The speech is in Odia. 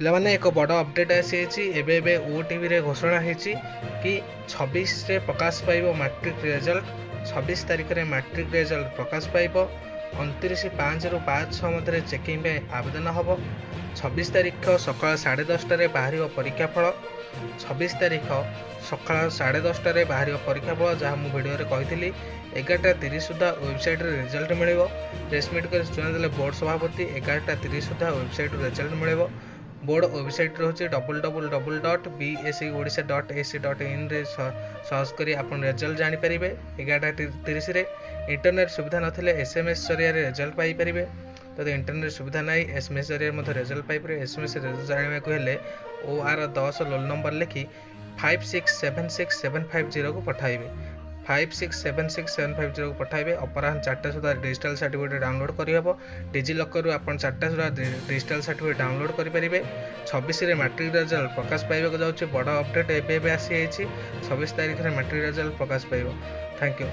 ପିଲାମାନେ ଏକ ବଡ଼ ଅପଡେଟ୍ ଆସିଯାଇଛି। ଏବେ ଓଟିଭି ରେ ଘୋଷଣା ହେଇଛି କି 26ରେ ପ୍ରକାଶ ପାଇବ ମାଟ୍ରିକ ରେଜଲ୍ଟ। 26 ତାରିଖରେ ମାଟ୍ରିକ ରେଜଲ୍ଟ ପ୍ରକାଶ ପାଇବ। 29/5 ରୁ 5/6 ମଧ୍ୟରେ ଚେକିଂ ପାଇଁ ଆବେଦନ ହେବ। 26 ତାରିଖ ସକାଳ 10:30ରେ ବାହାରିବ ପରୀକ୍ଷା ଫଳ। 26 ତାରିଖ ସକାଳ 10:30ରେ ବାହାରିବ ପରୀକ୍ଷା ଫଳ, ଯାହା ମୁଁ ଭିଡ଼ିଓରେ କହିଥିଲି। 11:30 ସୁଦ୍ଧା ୱେବସାଇଟ୍ରେ ରେଜଲ୍ଟ ମିଳିବ। ପ୍ରେସ୍ ମିଟ୍ କରି ସୂଚନା ଦେଲେ ବୋର୍ଡ଼ ସଭାପତି। 11:30 ସୁଦ୍ଧା ୱେବସାଇଟ୍ରୁ ରେଜଲ୍ଟ ମିଳିବ। ବୋର୍ଡ଼ ୱେବସାଇଟ୍ ରହୁଛି www.becodisha.ac.in ରେ ସର୍ଚ୍ଚ କରି ଆପଣ ରେଜଲ୍ଟ ଜାଣିପାରିବେ। 11:30ରେ ଇଣ୍ଟରନେଟ୍ ସୁବିଧା ନଥିଲେ SMS ଜରିଆରେ ରେଜଲ୍ଟ ପାଇପାରିବେ। ଯଦି ଇଣ୍ଟରନେଟ୍ ସୁବିଧା ନାହିଁ, SMS ଜରିଆରେ ମଧ୍ୟ ରେଜଲ୍ଟ ପାଇପାରିବେ। SMS ରେଜଲ୍ଟ ଜାଣିବାକୁ ହେଲେ OR10 ରୋଲ୍ ନମ୍ବର ଲେଖି 5676750750 କୁ ପଠାଇବେ। 5676750750 କୁ ପଠାଇବେ। ଅପରାହ୍ନ 4ଟା ସୁଦ୍ଧା ଡିଜିଟାଲ ସାର୍ଟିଫିକେଟ୍ ଡାଉନଲୋଡ୍ କରିହେବ। ଡିଜିଲକରରୁ ଆପଣ 4ଟା ସୁଦ୍ଧା ଡିଜିଟାଲ ସାର୍ଟିଫିକେଟ୍ ଡାଉନଲୋଡ୍ କରିପାରିବେ। 26ରେ ମାଟ୍ରିକ ରେଜଲ୍ଟ ପ୍ରକାଶ ପାଇବାକୁ ଯାଉଛି। ବଡ଼ ଅପଡେଟ୍ ଏବେ ଆସିଯାଇଛି। 26 ତାରିଖରେ ମାଟ୍ରିକ ରେଜଲ୍ଟ ପ୍ରକାଶ ପାଇବ। Thank you.